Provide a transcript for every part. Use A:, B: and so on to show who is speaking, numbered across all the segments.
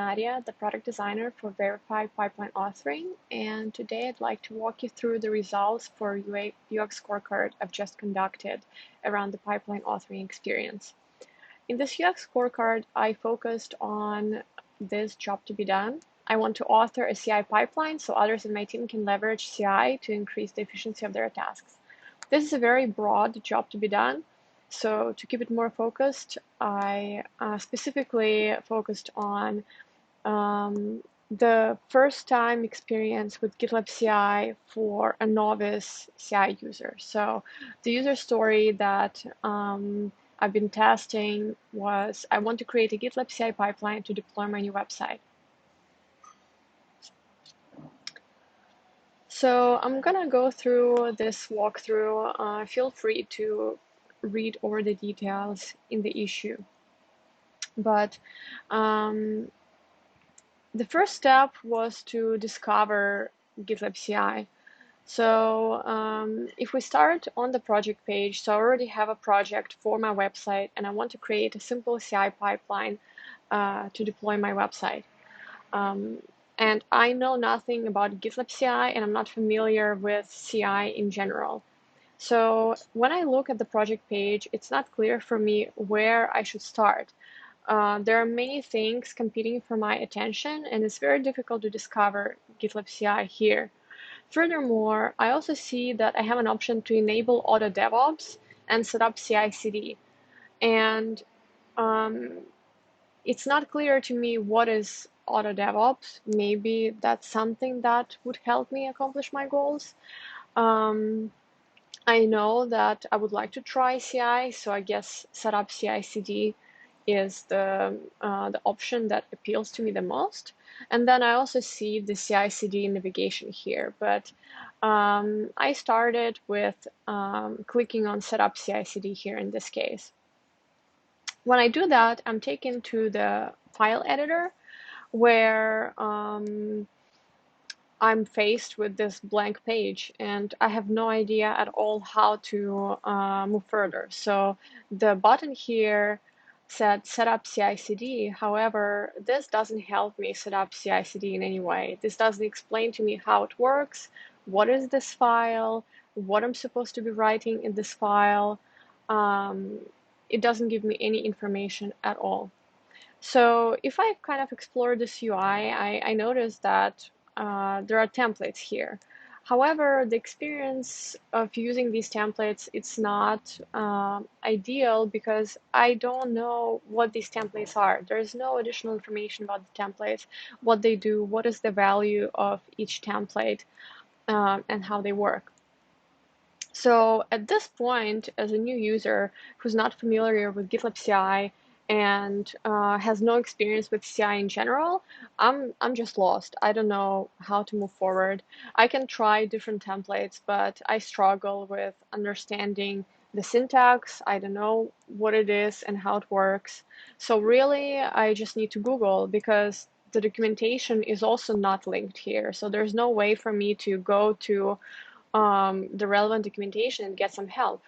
A: Nadia, the product designer for Verified Pipeline Authoring, and today I'd like to walk you through the results for UX scorecard I've just conducted around the pipeline authoring experience. In this UX scorecard, I focused on this job to be done. I want to author a CI pipeline so others in my team can leverage CI to increase the efficiency of their tasks. This is a very broad job to be done. So to keep it more focused, I specifically focused on the first time experience with GitLab CI for a novice CI user. So the user story that I've been testing was I want to create a GitLab CI pipeline to deploy my new website. So I'm gonna go through this walkthrough. Feel free to read over the details in the issue. But the first step was to discover GitLab CI. So if we start on the project page, so I already have a project for my website and I want to create a simple CI pipeline to deploy my website. And I know nothing about GitLab CI and I'm not familiar with CI in general. So when I look at the project page, it's not clear for me where I should start. There are many things competing for my attention and it's very difficult to discover GitLab CI here. Furthermore, I also see that I have an option to enable auto DevOps and set up CI/CD. And it's not clear to me what is auto DevOps. Maybe that's something that would help me accomplish my goals. I know that I would like to try CI, so I guess set up CI/CD is the option that appeals to me the most. And then I also see the CI/CD navigation here, but I started with clicking on Setup CI/CD here in this case. When I do that, I'm taken to the file editor where I'm faced with this blank page and I have no idea at all how to move further. So the button here said set up CI/CD. However, this doesn't help me set up CI/CD in any way. This doesn't explain to me how it works, what is this file, what I'm supposed to be writing in this file. It doesn't give me any information at all. So if I kind of explore this UI, I noticed that there are templates here. However, the experience of using these templates, it's not ideal because I don't know what these templates are. There's no additional information about the templates, what they do, what is the value of each template, and how they work. So at this point, as a new user who's not familiar with GitLab CI and has no experience with CI in general, I'm just lost. I don't know how to move forward. I can try different templates, but I struggle with understanding the syntax. I don't know what it is and how it works. So really, I just need to Google because the documentation is also not linked here. So there's no way for me to go to the relevant documentation and get some help.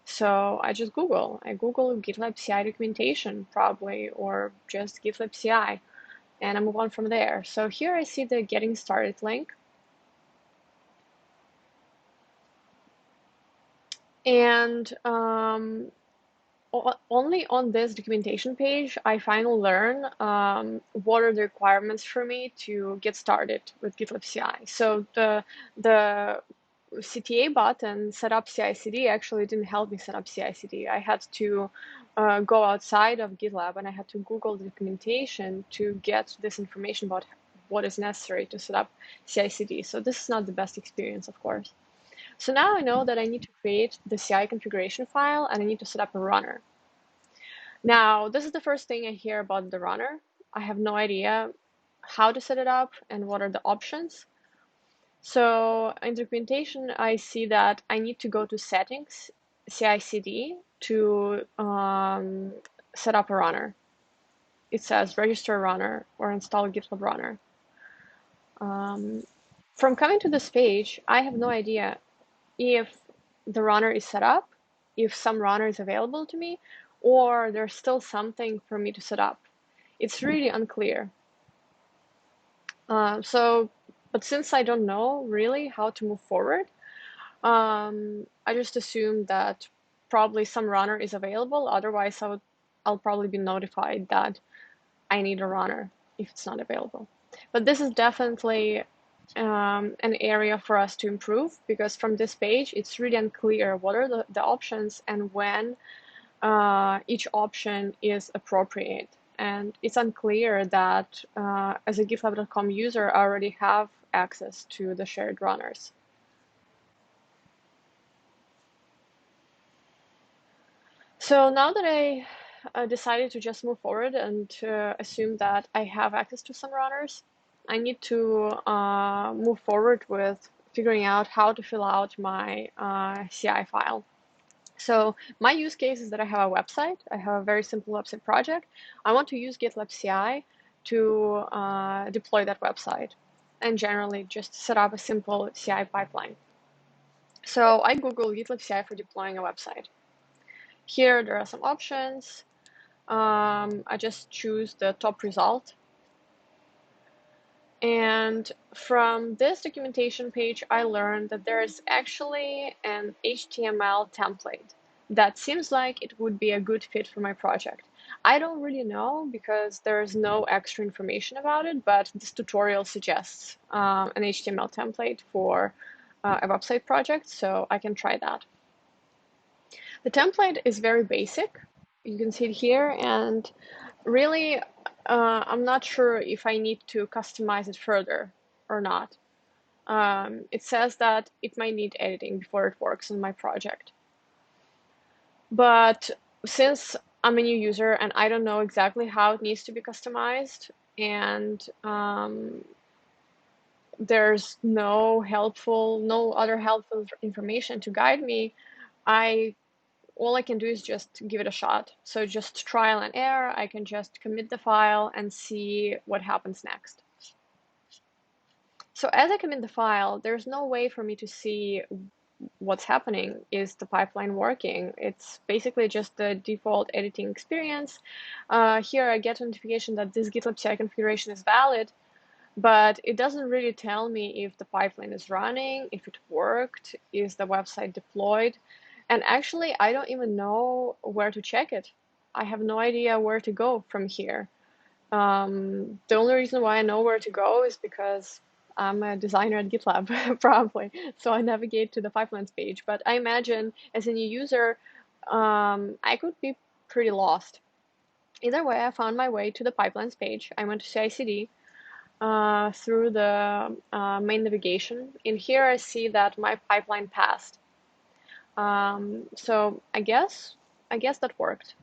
A: So I just Google. I Google GitLab CI documentation probably, or just GitLab CI, and I move on from there. So here I see the Getting Started link. And only on this documentation page, I finally learn what are the requirements for me to get started with GitLab CI. So the CTA button, set up CI/CD, actually didn't help me set up CI/CD. I had to go outside of GitLab and I had to Google the documentation to get this information about what is necessary to set up CI/CD. So this is not the best experience, of course. So now I know that I need to create the CI configuration file and I need to set up a runner. Now, this is the first thing I hear about the runner. I have no idea how to set it up and what are the options. So in documentation, I see that I need to go to settings, CI/CD, to set up a runner. It says register a runner or install GitLab runner. From coming to this page, I have no idea if the runner is set up, if some runner is available to me, or there's still something for me to set up. It's really unclear. But since I don't know really how to move forward, I just assume that probably some runner is available. Otherwise, I'll probably be notified that I need a runner if it's not available. But this is definitely an area for us to improve, because from this page, it's really unclear what are the options and when each option is appropriate. And it's unclear that as a GitLab.com user, I already have access to the shared runners. So now that I decided to just move forward and assume that I have access to some runners, I need to move forward with figuring out how to fill out my CI file. So my use case is that I have a website. I have a very simple website project. I want to use GitLab CI to deploy that website and generally just set up a simple CI pipeline. So I Google GitLab CI for deploying a website. Here there are some options. I just choose the top result. And from this documentation page, I learned that there is actually an HTML template that seems like it would be a good fit for my project. I don't really know because there's no extra information about it, but this tutorial suggests an HTML template for a website project, so I can try that. The template is very basic. You can see it here, and really, I'm not sure if I need to customize it further or not. It says that it might need editing before it works on my project. But since I'm a new user and I don't know exactly how it needs to be customized, and there's no other helpful information to guide me, all I can do is just give it a shot. So just trial and error. I can just commit the file and see what happens next. So as I commit the file, there's no way for me to see what's happening. Is the pipeline working? It's basically just the default editing experience. Here I get a notification that this GitLab CI configuration is valid, but it doesn't really tell me if the pipeline is running, if it worked, is the website deployed. And actually, I don't even know where to check it. I have no idea where to go from here. The only reason why I know where to go is because I'm a designer at GitLab, probably. So I navigate to the pipelines page. But I imagine as a new user, I could be pretty lost. Either way, I found my way to the pipelines page. I went to CI/CD through the main navigation. In here, I see that my pipeline passed. So I guess that worked.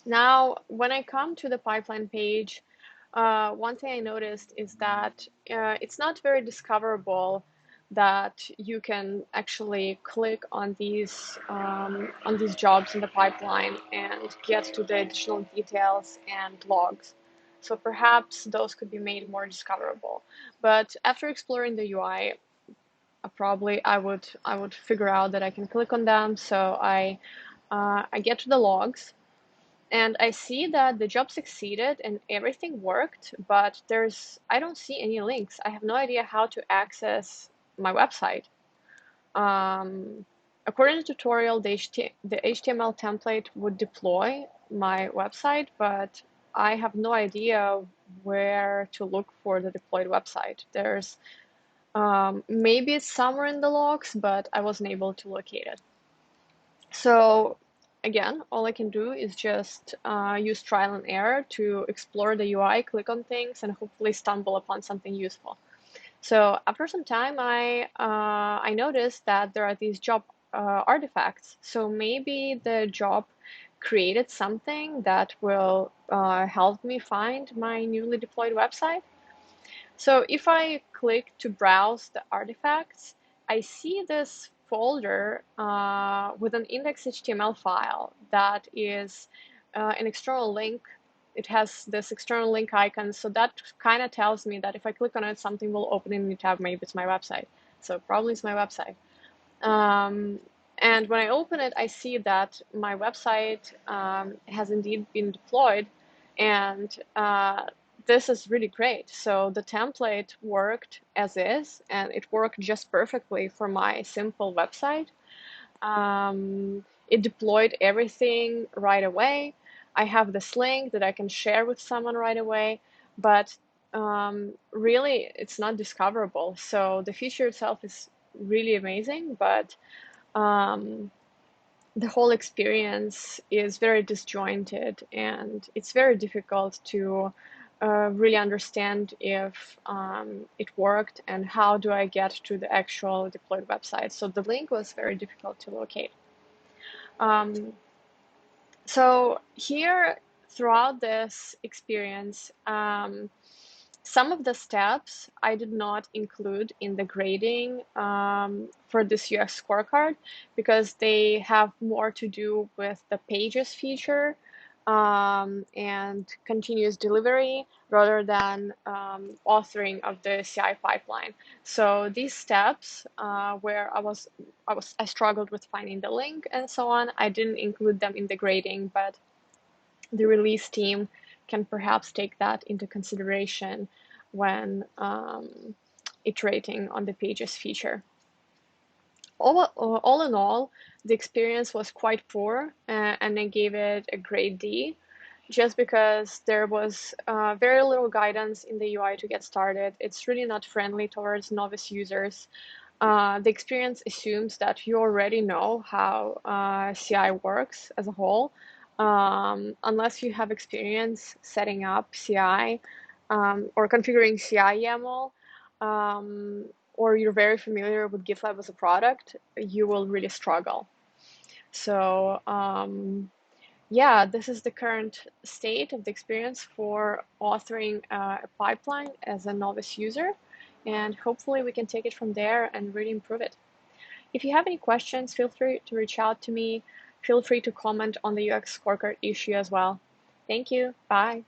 A: Now, when I come to the pipeline page, one thing I noticed is that it's not very discoverable that you can actually click on these jobs in the pipeline and get to the additional details and logs. So perhaps those could be made more discoverable. But after exploring the UI, probably I would figure out that I can click on them. So I get to the logs. And I see that the job succeeded and everything worked, but I don't see any links. I have no idea how to access my website. According to the tutorial, the HTML template would deploy my website, but I have no idea where to look for the deployed website. There's maybe it's somewhere in the logs, but I wasn't able to locate it. So again, all I can do is just use trial and error to explore the UI, click on things, and hopefully stumble upon something useful. So after some time, I noticed that there are these job artifacts. So maybe the job created something that will help me find my newly deployed website. So if I click to browse the artifacts, I see this folder with an index.html file that is an external link. It has this external link icon, so that kind of tells me that if I click on it, something will open in a new tab. Maybe it's my website. So probably it's my website. And when I open it, I see that my website has indeed been deployed, and this is really great. So the template worked as is, and it worked just perfectly for my simple website. It deployed everything right away. I have this link that I can share with someone right away, but really it's not discoverable. So the feature itself is really amazing, but um, the whole experience is very disjointed, and it's very difficult to really understand if it worked and how do I get to the actual deployed website. So the link was very difficult to locate. Um, so here, throughout this experience, some of the steps I did not include in the grading for this UX scorecard because they have more to do with the pages feature and continuous delivery rather than authoring of the CI pipeline. So these steps where I struggled with finding the link and so on, I didn't include them in the grading, but the release team can perhaps take that into consideration when iterating on the pages feature. All in all, the experience was quite poor, and I gave it a grade D, just because there was very little guidance in the UI to get started. It's really not friendly towards novice users. The experience assumes that you already know how CI works as a whole, unless you have experience setting up CI or configuring CI YAML, or you're very familiar with GitLab as a product, you will really struggle. So yeah, this is the current state of the experience for authoring a pipeline as a novice user, and hopefully we can take it from there and really improve it. If you have any questions, feel free to reach out to me. Feel free to comment on the UX scorecard issue as well. Thank you. Bye.